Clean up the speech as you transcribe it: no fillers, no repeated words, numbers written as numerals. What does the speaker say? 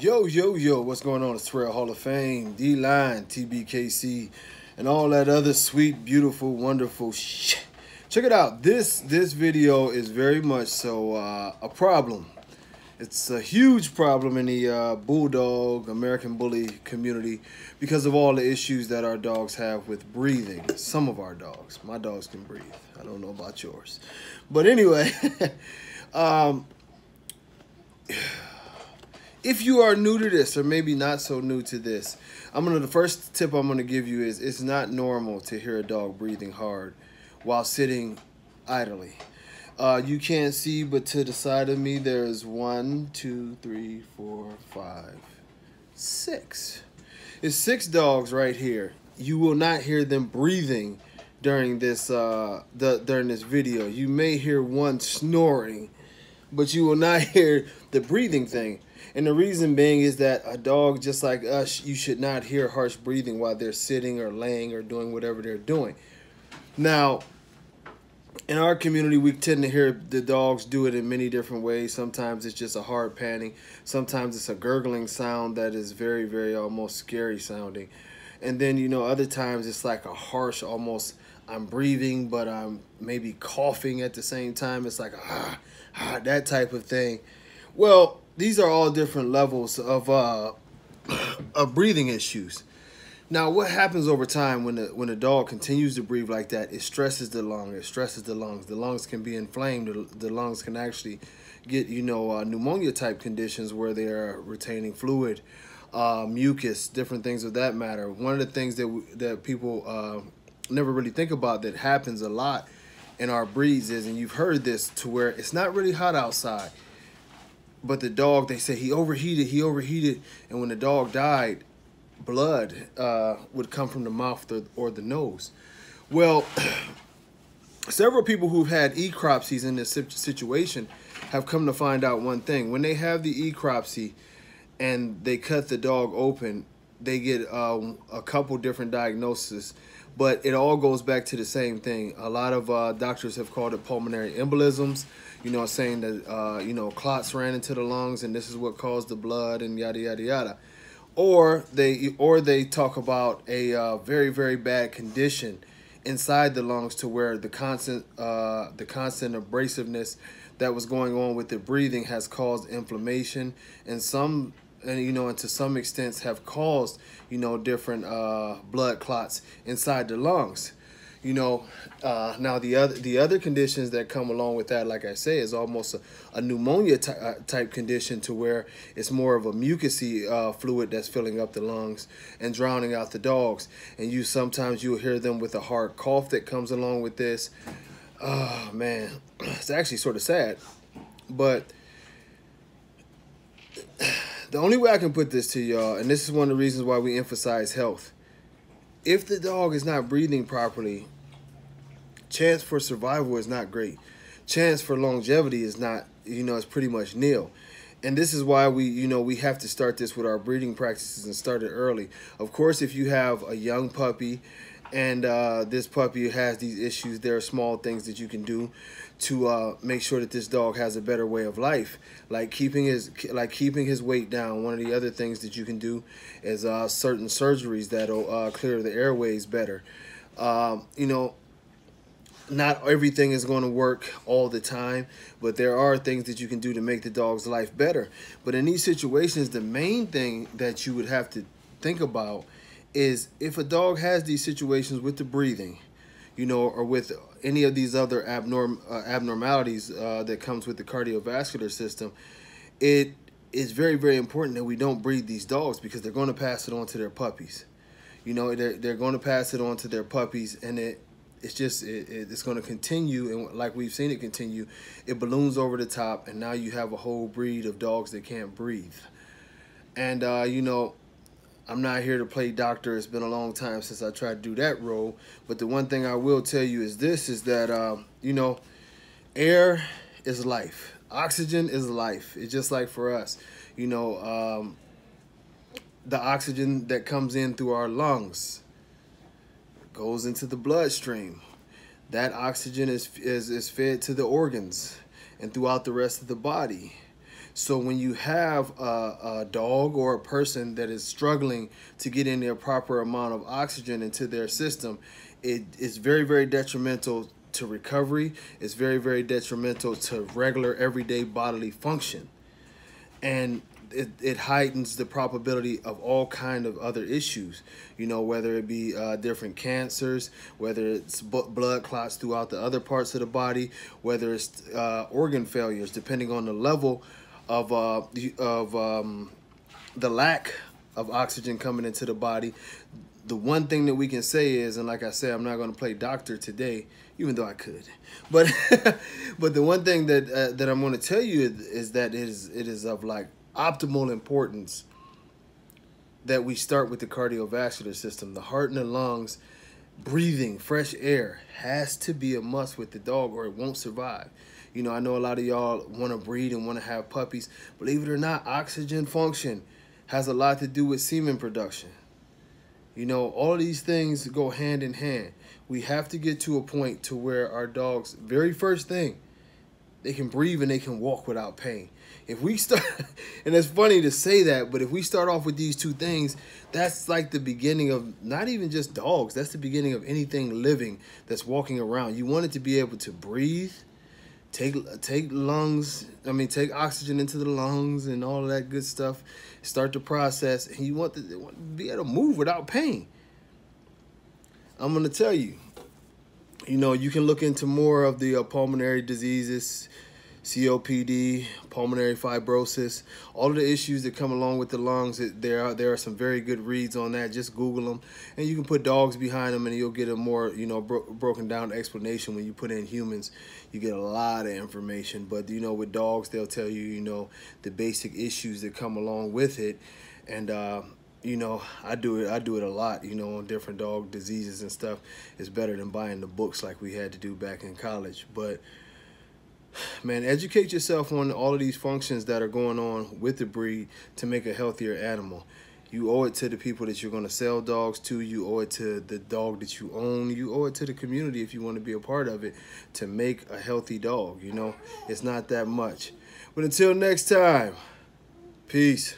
Yo, yo, yo, what's going on? It's Terrell Hall of Fame, D-Line, TBKC, and all that other sweet, beautiful, wonderful shit. Check it out. This video is very much so a problem. It's a huge problem in the bulldog, American bully community because of all the issues that our dogs have with breathing. Some of our dogs. My dogs can breathe. I don't know about yours. But anyway, if you are new to this or maybe not so new to this, the first tip I'm gonna give you is it's not normal to hear a dog breathing hard while sitting idly. You can't see, but to the side of me there's 1, 2, 3, 4, 5, 6. It's 6 dogs right here. You will not hear them breathing during this during this video. You may hear one snoring, but you will not hear the breathing thing. And the reason being is that a dog, just like us, you should not hear harsh breathing while they're sitting or laying or doing whatever they're doing. Now, in our community, we tend to hear the dogs do it in many different ways. Sometimes it's just a hard panting. Sometimes it's a gurgling sound that is very, very almost scary sounding. And then, you know, other times it's like a harsh, almost, I'm breathing, but I'm maybe coughing at the same time. It's like, that type of thing. Well, these are all different levels of breathing issues. Now, what happens over time when a dog continues to breathe like that? It stresses the lung. It stresses the lungs. The lungs can be inflamed. The lungs can actually get, you know, pneumonia type conditions where they are retaining fluid, mucus, different things of that matter. One of the things that people never really think about that happens a lot in our breeds is, and you've heard this, to where it's not really hot outside, but the dog, they say he overheated, and when the dog died, blood would come from the mouth or the nose. Well, several people who've had ecropsies in this situation have come to find out one thing. When they have the ecropsy and they cut the dog open, they get a couple different diagnoses, but it all goes back to the same thing. A lot of doctors have called it pulmonary embolisms, you know, saying that, you know, clots ran into the lungs and this is what caused the blood and yada, yada, yada. Or they talk about a very, very bad condition inside the lungs to where the constant abrasiveness that was going on with the breathing has caused inflammation, and you know, and to some extent have caused, you know, different blood clots inside the lungs. You know, now the other conditions that come along with that, like I say, is almost a pneumonia type condition, to where it's more of a mucousy fluid that's filling up the lungs and drowning out the dogs. And sometimes you'll hear them with a hard cough that comes along with this. Oh man, it's actually sort of sad, but the only way I can put this to y'all, and this is one of the reasons why we emphasize health. If the dog is not breathing properly, chance for survival is not great. Chance for longevity is not, you know, it's pretty much nil. And this is why we have to start this with our breeding practices and start it early. Of course, if you have a young puppy and this puppy has these issues, there are small things that you can do to make sure that this dog has a better way of life, like keeping his weight down. One of the other things that you can do is certain surgeries that'll clear the airways better. You know, not everything is going to work all the time, but there are things that you can do to make the dog's life better. But in these situations, the main thing that you would have to think about is, if a dog has these situations with the breathing, you know, or with any of these other abnormalities that comes with the cardiovascular system, it is very, very important that we don't breed these dogs, because they're going to pass it on to their puppies. You know, they're going to pass it on to their puppies, and it's going to continue, and like we've seen it continue, it balloons over the top, and now you have a whole breed of dogs that can't breathe. And you know, I'm not here to play doctor. It's been a long time since I tried to do that role. But the one thing I will tell you is this, is that, you know, air is life. Oxygen is life. It's just like for us, you know, the oxygen that comes in through our lungs goes into the bloodstream. That oxygen is fed to the organs and throughout the rest of the body. So when you have a dog or a person that is struggling to get in their proper amount of oxygen into their system, it is very, very detrimental to recovery. It's very, very detrimental to regular everyday bodily function. And it heightens the probability of all kind of other issues, you know, whether it be different cancers, whether it's blood clots throughout the other parts of the body, whether it's organ failures, depending on the level of the lack of oxygen coming into the body. The one thing that we can say is, and like I said, I'm not going to play doctor today, even though I could, but but the one thing that that I'm going to tell you is that it is of like optimal importance that we start with the cardiovascular system. The heart and the lungs, breathing fresh air has to be a must with the dog, or it won't survive. You know, I know a lot of y'all want to breed and want to have puppies. Believe it or not, oxygen function has a lot to do with semen production. You know, all of these things go hand in hand. We have to get to a point to where our dogs, very first thing, they can breathe and they can walk without pain. If we start, and it's funny to say that, but if we start off with these two things, that's like the beginning of not even just dogs. That's the beginning of anything living that's walking around. You want it to be able to breathe, take oxygen into the lungs and all of that good stuff, start the process, and you want to be able to move without pain. I'm going to tell you, you know, you can look into more of the pulmonary diseases, COPD, pulmonary fibrosis, all of the issues that come along with the lungs. There are some very good reads on that. Just Google them, and you can put dogs behind them, and you'll get a more, you know, broken down explanation. When you put in humans, you get a lot of information. But, you know, with dogs, they'll tell you, you know, the basic issues that come along with it. And you know, I do it a lot, you know, on different dog diseases and stuff. It's better than buying the books like we had to do back in college. But man, educate yourself on all of these functions that are going on with the breed to make a healthier animal. You owe it to the people that you're going to sell dogs to. You owe it to the dog that you own. You owe it to the community, if you want to be a part of it, to make a healthy dog. You know, it's not that much. But until next time, peace.